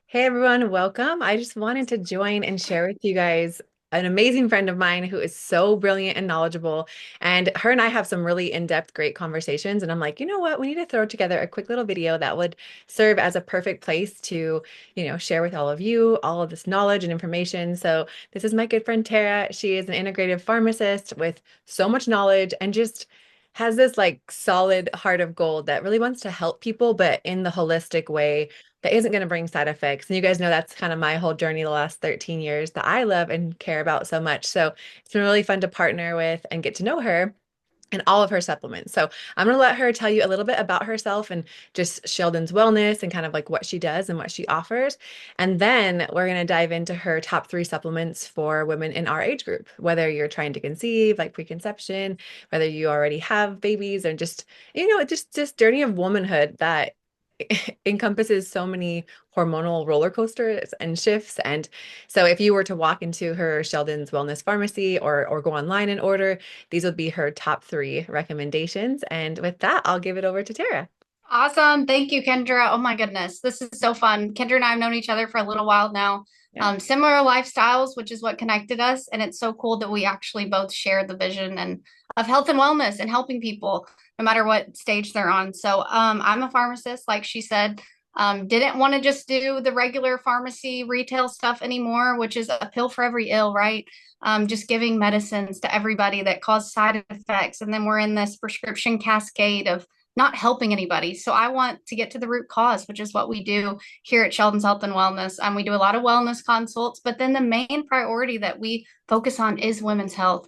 Hey everyone, welcome. I just wanted to join and share with you guys an amazing friend of mine who is so brilliant and knowledgeable. And her and I have some really in-depth, great conversations. And I'm like, you know what? We need to throw together a quick little video that would serve as a perfect place to, share with all of you all of this knowledge and information. So this is my good friend Tara. She is an integrative pharmacist with so much knowledge and just has this like solid heart of gold that really wants to help people, but in the holistic way that isn't going to bring side effects. And you guys know that's kind of my whole journey the last 13 years that I love and care about so much. So it's been really fun to partner with and get to know her and all of her supplements. So I'm going to let her tell you a little bit about herself and just Sheldon's wellness and kind of like what she does and what she offers. And then we're going to dive into her top three supplements for women in our age group, whether you're trying to conceive, like preconception, whether you already have babies, or just, just this journey of womanhood that encompasses so many hormonal roller coasters and shifts. And so if you were to walk into her Sheldon's Wellness Pharmacy or go online and order, these would be her top three recommendations. And with that, I'll give it over to Tara. Awesome. Thank you, Kendra. Oh my goodness. This is so fun. Kendra and I have known each other for a little while now. Yeah. Similar lifestyles, which is what connected us. And it's so cool that we actually both share the vision and of health and wellness and helping people no matter what stage they're on. I'm a pharmacist, like she said. Didn't want to just do the regular pharmacy retail stuff anymore, which is a pill for every ill, right? Just giving medicines to everybody that cause side effects. And then we're in this prescription cascade of not helping anybody. So I want to get to the root cause, which is what we do here at Sheldon's Health and Wellness. We do a lot of wellness consults, but then the main priority that we focus on is women's health.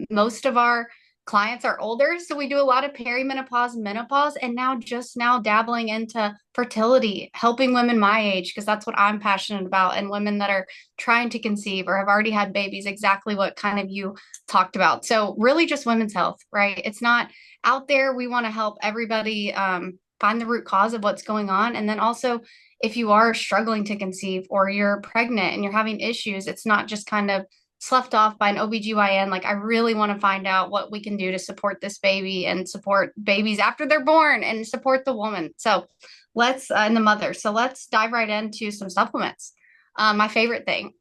Most of our clients are older, so we do a lot of perimenopause, menopause, and now dabbling into fertility, helping women my age, because that's what I'm passionate about, and women that are trying to conceive or have already had babies, exactly what kind of you talked about. So really just women's health, right? It's not out there. We want to help everybody find the root cause of what's going on. And then also, if you are struggling to conceive or you're pregnant and you're having issues, it's not just kind of sloughed off by an OBGYN. Like, I really want to find out what we can do to support this baby and support babies after they're born and support the woman. And the mother. So let's dive right into some supplements. My favorite thing,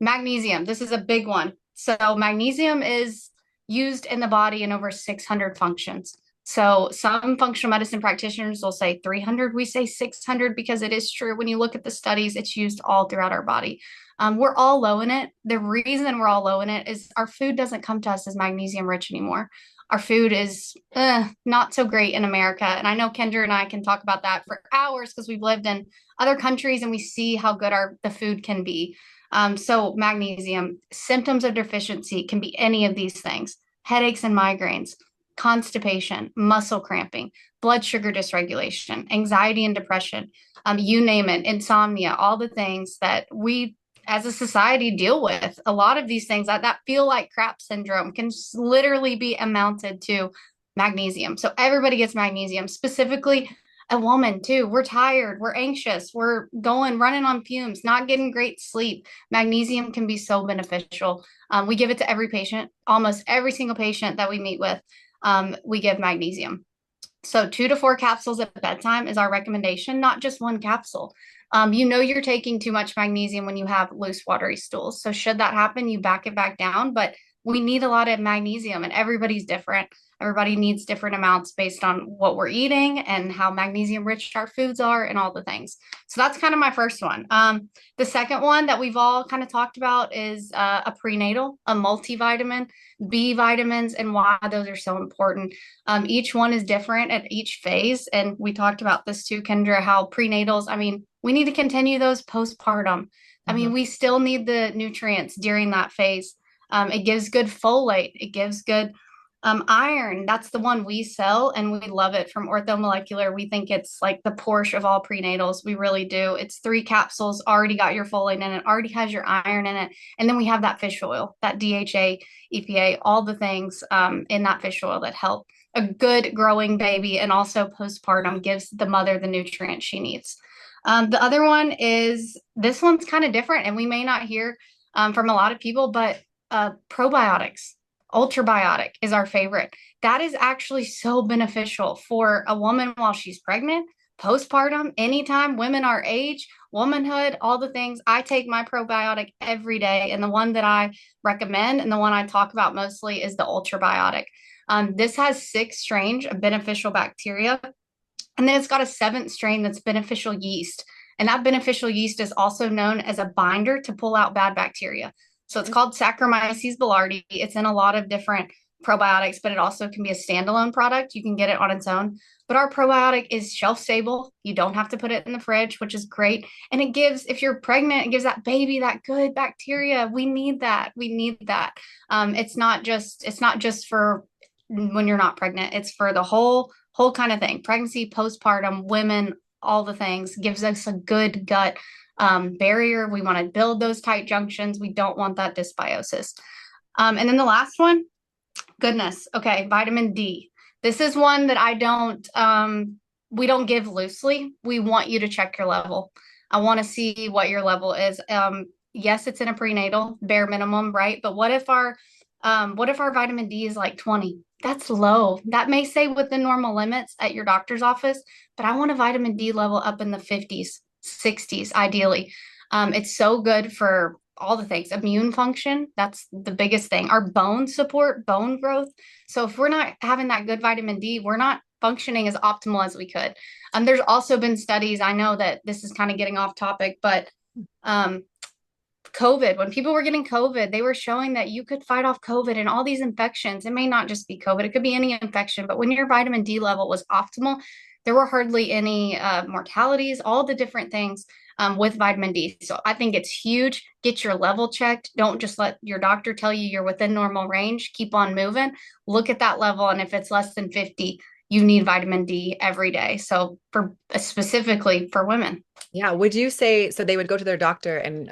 magnesium. This is a big one. So magnesium is used in the body in over 600 functions. So some functional medicine practitioners will say 300. We say 600 because it is true. When you look at the studies, it's used all throughout our body. We're all low in it. The reason we're all low in it is our food doesn't come to us as magnesium rich anymore. Our food is not so great in America. And I know Kendra and I can talk about that for hours because we've lived in other countries and we see how good the food can be. So magnesium, symptoms of deficiency can be any of these things: headaches and migraines, constipation, muscle cramping, blood sugar dysregulation, anxiety and depression, you name it, insomnia, all the things that we as a society deal with. A lot of these things that feel like crap syndrome can literally be amounted to magnesium. So everybody gets magnesium, specifically a woman too. We're tired, we're anxious, we're running on fumes, not getting great sleep. Magnesium can be so beneficial. We give it to every patient, almost every single patient that we meet with. We give magnesium. So 2 to 4 capsules at bedtime is our recommendation, not just one capsule. You're taking too much magnesium when you have loose, watery stools. So should that happen, you back it back down. But we need a lot of magnesium, and everybody's different. Everybody needs different amounts based on what we're eating and how magnesium rich our foods are and all the things. So that's kind of my first one. The second one that we've all kind of talked about is a prenatal, a multivitamin, B vitamins, and why those are so important. Each one is different at each phase. And we talked about this too, Kendra, how prenatals, we need to continue those postpartum. Mhm. We still need the nutrients during that phase. It gives good folate, it gives good iron. That's the one we sell and we love it from Orthomolecular. We think it's like the Porsche of all prenatals. We really do. It's 3 capsules, already got your folate in it, already has your iron in it. And then we have that fish oil, that DHA, EPA, all the things in that fish oil that help a good growing baby, and also postpartum gives the mother the nutrients she needs. The other one is, this one's kind of different, and we may not hear from a lot of people, but probiotics. Ultrabiotic is our favorite. That is actually so beneficial for a woman while she's pregnant, postpartum, anytime, women our age, womanhood, all the things. I take my probiotic every day. And the one that I recommend and the one I talk about mostly is the ultrabiotic. This has 6 strains of beneficial bacteria. And then it's got a 7th strain that's beneficial yeast. And that beneficial yeast is also known as a binder to pull out bad bacteria. So it's called Saccharomyces boulardii. It's in a lot of different probiotics, but it also can be a standalone product. You can get it on its own. But our probiotic is shelf stable. You don't have to put it in the fridge, which is great. And it gives, if you're pregnant, it gives that baby that good bacteria. We need that. We need that. It's not just for when you're not pregnant. It's for the whole kind of thing. Pregnancy, postpartum, women, all the things. Gives us a good gut barrier. We want to build those tight junctions. We don't want that dysbiosis. And then the last one, goodness. Okay, vitamin D. This is one that we don't give loosely. We want you to check your level. I want to see what your level is. Yes, it's in a prenatal, bare minimum, right? But what if our vitamin D is like 20? That's low. That may say within normal limits at your doctor's office, but I want a vitamin D level up in the 50s, 60s, ideally. It's so good for all the things. Immune function, that's the biggest thing. Our bone support, bone growth. So if we're not having that good vitamin D, we're not functioning as optimal as we could. There's also been studies, I know that this is kind of getting off topic, but um, COVID, when people were getting COVID, they were showing that you could fight off COVID and all these infections. It may not just be COVID, it could be any infection, but when your vitamin D level was optimal, there were hardly any mortalities, all the different things with vitamin D. So I think it's huge. Get your level checked. Don't just let your doctor tell you you're within normal range. Keep on moving. Look at that level. And if it's less than 50, you need vitamin D every day. So for specifically for women. Yeah. Would you say so they would go to their doctor and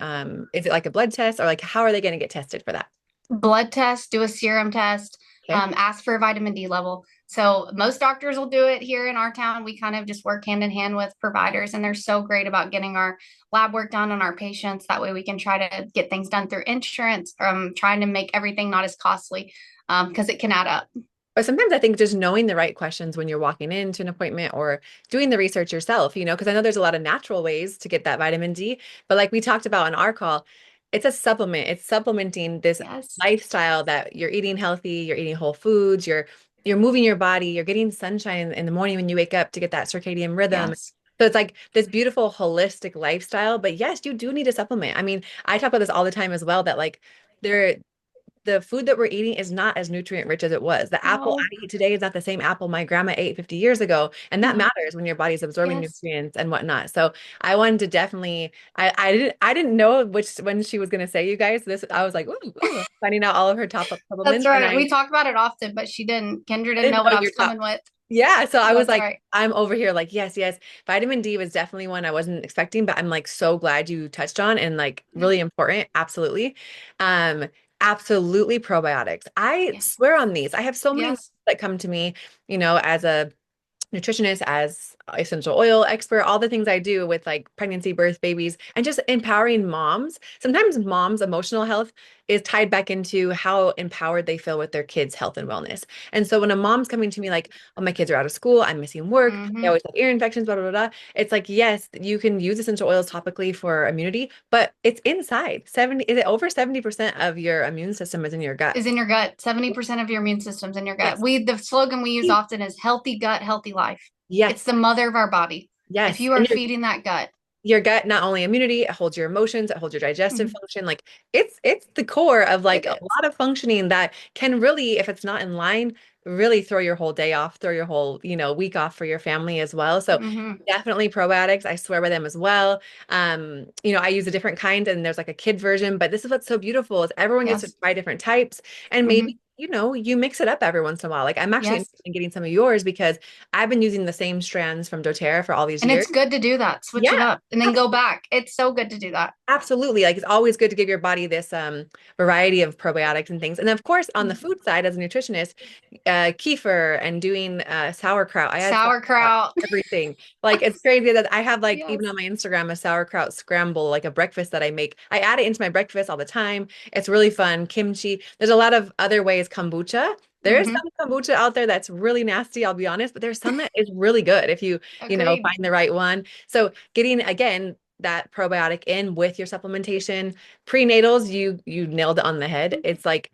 is it like a blood test or like how are they going to get tested for that? Blood test, do a serum test, Okay. ask for a vitamin D level. So most doctors will do it here in our town. We kind of just work hand in hand with providers, and they're so great about getting our lab work done on our patients. That way we can try to get things done through insurance, trying to make everything not as costly because it can add up. But sometimes I think just knowing the right questions when you're walking into an appointment or doing the research yourself, because I know there's a lot of natural ways to get that vitamin D. But like we talked about on our call, it's a supplement. It's supplementing this Yes. lifestyle that you're eating healthy, you're eating whole foods, you're moving your body, you're getting sunshine in the morning when you wake up to get that circadian rhythm. Yes. So it's like this beautiful holistic lifestyle. But yes, you do need a supplement. I mean, I talk about this all the time as well, that like there the food that we're eating is not as nutrient rich as it was. The apple No. I eat today is not the same apple my grandma ate 50 years ago. And that No. matters when your body's absorbing Yes. nutrients and whatnot. So I wanted to definitely, I didn't know which when she was going to say, you guys, this, I was like, ooh, finding out all of her top That's supplements. And right. I We talk about it often, but she didn't. Kendra didn't didn't know what know I was your top. coming with. Yeah. So I was That's like, right. I'm over here like, yes, yes. Vitamin D was definitely one I wasn't expecting, but I'm like so glad you touched on and like Yeah. really important. Absolutely. Um, absolutely probiotics. I Yes. swear on these. I have so many Yes. that come to me, as a nutritionist, as essential oil expert, all the things I do with like pregnancy, birth, babies, and just empowering moms. Sometimes moms' emotional health is tied back into how empowered they feel with their kids' health and wellness. And so when a mom's coming to me like, oh, my kids are out of school, I'm missing work, they Hmm. always have ear infections, blah, blah, blah, blah. It's like, yes, you can use essential oils topically for immunity, but it's inside. Is it over 70% of your immune system is in your gut? Is in your gut. 70% of your immune system's in your gut. Yes. The slogan we use often is healthy gut, healthy life. It's Yes. the mother of our body. If Yes. you are And feeding that gut, your gut not only immunity, it holds your emotions, it holds your digestive mhm, function. Like it's the core of it like a is. lot of functioning that can really, if it's not in line, really throw your whole day off, throw your whole, week off for your family as well. So Hmm. definitely probiotics. I swear by them as well. I use a different kind and there's like a kid version, but this is what's so beautiful is everyone gets to Yes. try different types and maybe Hmm. you mix it up every once in a while. Like I'm actually Yes. interested in getting some of yours because I've been using the same strands from doTERRA for all these And years. it's good to do that. Switch it Yeah. up and then go back. It's so good to do that. Absolutely. Like it's always good to give your body this variety of probiotics and things. And then of course, on the Mhm. food side, as a nutritionist, kefir and doing sauerkraut. I add sauerkraut Sauerkraut. to everything. Like it's crazy that I have like even Yes. on my Instagram a sauerkraut scramble, like a breakfast that I make. I add it into my breakfast all the time. It's really fun. Kimchi. There's a lot of other ways. Kombucha. There is Hmm. some kombucha out there that's really nasty, I'll be honest, but there's some that is really good if you Agreed. find the right one. So getting again that probiotic in with your supplementation, prenatals, you nailed it on the head. It's like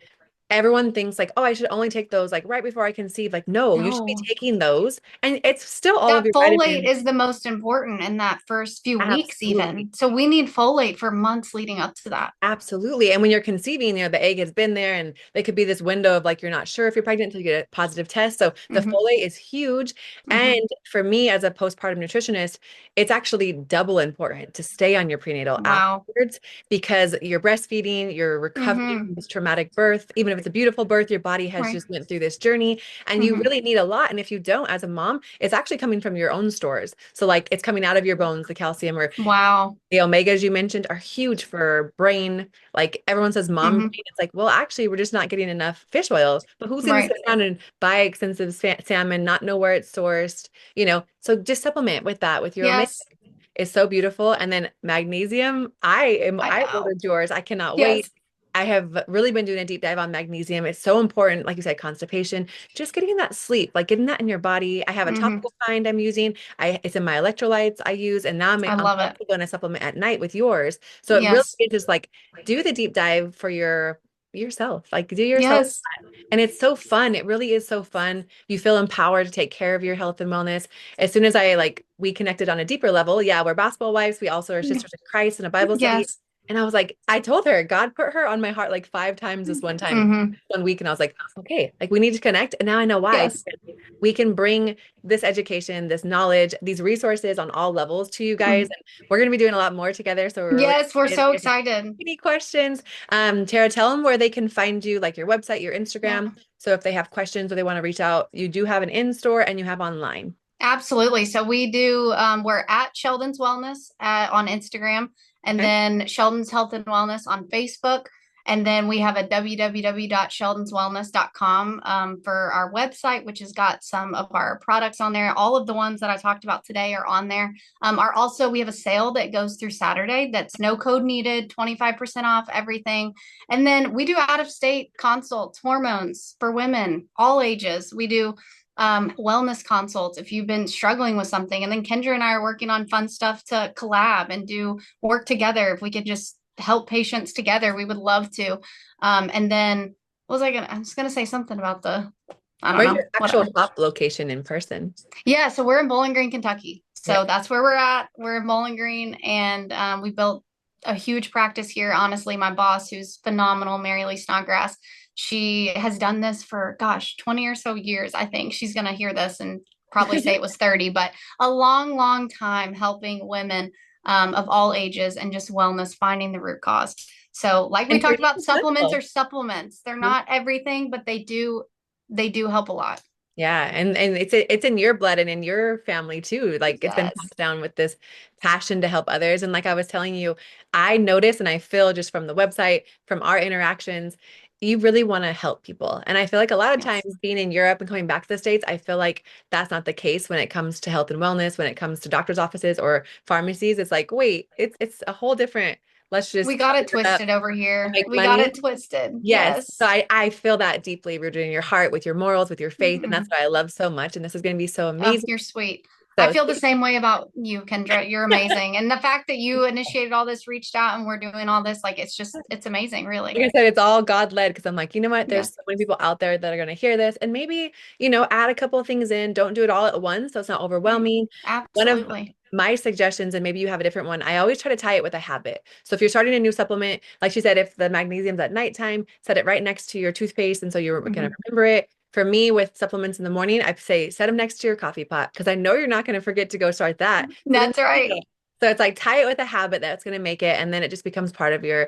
everyone thinks like, oh, I should only take those like right before I conceive. Like, no, you should be No. taking those. And it's still all of That your folate vitamins. is the most important in that first few weeks, Absolutely. even. So we need folate for months leading up to that. Absolutely. And when you're conceiving, the egg has been there and there could be this window of like you're not sure if you're pregnant until you get a positive test. So the Hmm. folate is huge. Hmm. And for me as a postpartum nutritionist, it's actually double important to stay on your prenatal Wow. afterwards because you're breastfeeding, you're recovering Hmm. from this traumatic birth. Even if it's a beautiful birth, your body has Right. just went through this journey and you Hmm. really need a lot. And if you don't, as a mom, it's actually coming from your own stores. So like it's coming out of your bones, the calcium or Wow. the omegas you mentioned are huge for brain. Like everyone says mom Hmm. brain. It's like, well, actually, we're just not getting enough fish oil. But who's going to Right. sit around and buy expensive salmon, not know where it's sourced? So just supplement with that, with your omega. Yes, It's so beautiful. And then magnesium, I I know. ordered yours. I cannot wait. Yes. I have really been doing a deep dive on magnesium. It's so important, like you said, constipation, just getting that sleep, like getting that in your body. I have a Hmm. topical kind I'm using. It's in my electrolytes I use, and now I I'm love it. also going to supplement at night with yours. So it really Yes. is just like do the deep dive for yourself, like do yourself. Yes. And it's so fun. It really is so fun. You feel empowered to take care of your health and wellness. As soon as we connected on a deeper level, yeah, we're basketball wives. We also are sisters in Christ in a Bible study. Yes. And I was like, I told her, God put her on my heart like 5 times this one time, Hmm. 1 week. And I was like, okay, like we need to connect. And now I know why. Yes. Because we can bring this education, this knowledge, these resources on all levels to you guys. Mhm. And we're going to be doing a lot more together. So we're really Yes, we're excited. so If you have excited. any questions, Tara, tell them where they can find you, like your website, your Yeah. Instagram. So if they have questions or they want to reach out, you do have an in-store and you have online. Absolutely. So we do, we're at Sheldon's Wellness on Instagram, and Okay. then Sheldon's Health and Wellness on Facebook. And then we have a www.sheldonswellness.com for our website, which has got some of our products on there. All of the ones that I talked about today are on there. We have a sale that goes through Saturday that's no code needed, 25% off everything. And then we do out of state consults, hormones for women, all ages. We do wellness consults if you've been struggling with something. And then Kendra and I are working on fun stuff to collab and do work together. If we could just help patients together, we would love to. And then what was I was gonna say something about I don't Where's know, your actual whatever. shop location in person? Yeah, so we're in Bowling Green, Kentucky. Okay. So that's where we're at. We're in Bowling Green, and we built a huge practice here. Honestly, my boss, who's phenomenal, Mary Lee Snodgrass, she has done this for, gosh, 20 or so years. I think she's going to hear this and probably say it was 30, but a long, long time helping women of all ages and just wellness, finding the root cause. So, like we And for talked you, about, it's supplements simple. are supplements. They're Mhm. not everything, but they do help a lot. Yeah, and it's in your blood and in your family too. Like it's been Yes. passed down with this passion to help others. And like I was telling you, I notice and I feel just from the website, from our interactions, you really want to help people. And I feel like a lot of times Yes. being in Europe and coming back to the States, I feel like that's not the case when it comes to health and wellness, when it comes to doctor's offices or pharmacies. It's like, wait, it's a whole different, let's We just got it hurry it up twisted over and here. make We got money. it twisted. Yes. So Yes. I feel that deeply rooted in your heart with your morals, with your faith. And that's Hmm. what I love so much. And this is going to be so Oh, amazing. you're sweet. I So feel the same way about you, Kendra. You're amazing. And the fact that you initiated all this, reached out, and we're doing all this, like it's amazing, really. like I said, it's all God led because I'm like, you know what? There's Yes. so many people out there that are going to hear this and maybe, add a couple of things in. Don't do it all at once. So it's not Right. overwhelming. One of Absolutely. my suggestions, and maybe you have a different one, I always try to tie it with a habit. So if you're starting a new supplement, like she said, if the magnesium's at nighttime, set it right next to your toothpaste. And so you're going to Hmm. remember it. For me, with supplements in the morning, I say set them next to your coffee pot because I know you're not going to forget to go start that. So then That's right. so it's like tie it with a habit that's going to make it, and then it just becomes part of you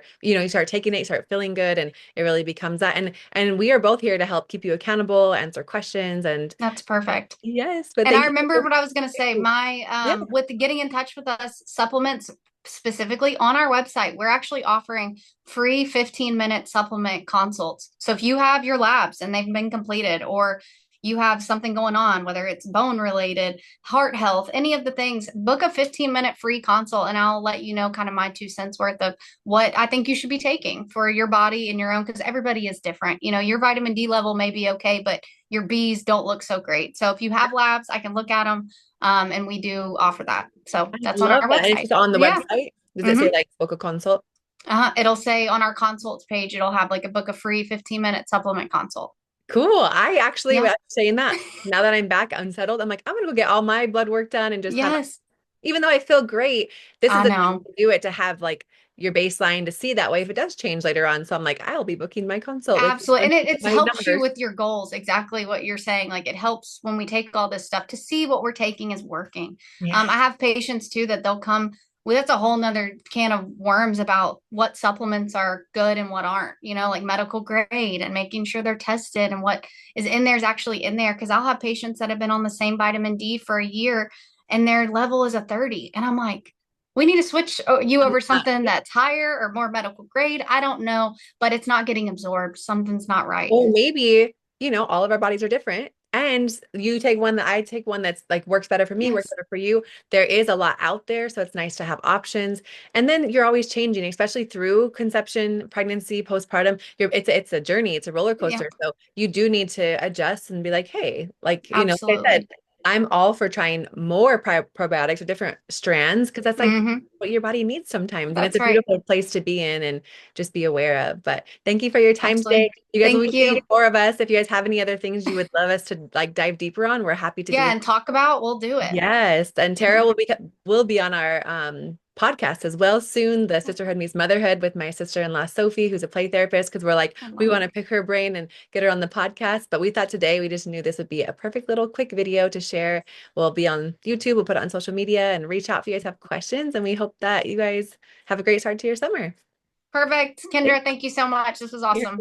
start taking it, you start feeling good, and it really becomes that. And we are both here to help keep you accountable, answer questions, and That's perfect. yes, but And I thank you remembered for what I was going to say. My yeah. with the getting in touch with us supplements specifically on our website, we're actually offering free 15-minute supplement consults. So if you have your labs and they've been completed, or you have something going on, whether it's bone related, heart health, any of the things, book a 15-minute free consult and I'll let you know kind of my 2 cents worth of what I think you should be taking for your body and your own, because everybody is different. You know, your vitamin D level may be okay, but your B's don't look so great. So if you have labs, I can look at them. And we do offer that. So I that's on our love that. And it's website. just on the Yeah. website. Does it hmm say like book a consult? It'll say on our consults page, it'll have like a book a free 15-minute supplement consult. Cool. I actually Yeah. was saying that now that I'm back unsettled, I'm like, I'm gonna go get all my blood work done and just kind of, Yes, even though I feel great, this is I the time know. to do it to have like your baseline to see that way if it does change later on. So I'm like, I'll be booking my consult with Absolutely. And it my helps you numbers. with your goals, exactly what you're saying. Like it helps when we take all this stuff to see what we're taking is working. Yeah. I have patients too that they'll come well, that's a whole nother can of worms about what supplements are good and what aren't, you know, like medical grade and making sure they're tested and what is in there is actually in there. Cause I'll have patients that have been on the same vitamin D for a year and their level is a 30. And I'm like, we need to switch you over something that's higher or more medical grade. I don't know, but it's not getting absorbed. Something's not right. Well, maybe, all of our bodies are different. And you take one that I take one that's like works better for me, works Yes. better for you. There is a lot out there, so it's nice to have options. And then you're always changing, especially through conception, pregnancy, postpartum. It's a journey, it's a roller Yeah, coaster. So you do need to adjust and be like, hey, like I said, absolutely. I'm all for trying more probiotics or different strands because that's like hmm what your body needs sometimes. And it's That's a right. beautiful place to be in and just be aware of. But thank you for your time today. Absolutely. You guys will Thank be seeing you. more of us. If you guys have any other things you would love us to like dive deeper on, we're happy to do Yeah, that. and talk about, we'll do it. Yes. And hmm Tara will be on our podcast as well soon, the Sisterhood Meets Motherhood with my sister-in-law Sophie, who's a play therapist, because we're like, I we love want it. to pick her brain and get her on the podcast. But we thought today we just knew this would be a perfect little quick video to share. We'll be on YouTube, we'll put it on social media and reach out if you guys have questions. And we hope that you guys have a great start to your summer. Perfect. Thank Kendra, thank you so much. This was you. awesome.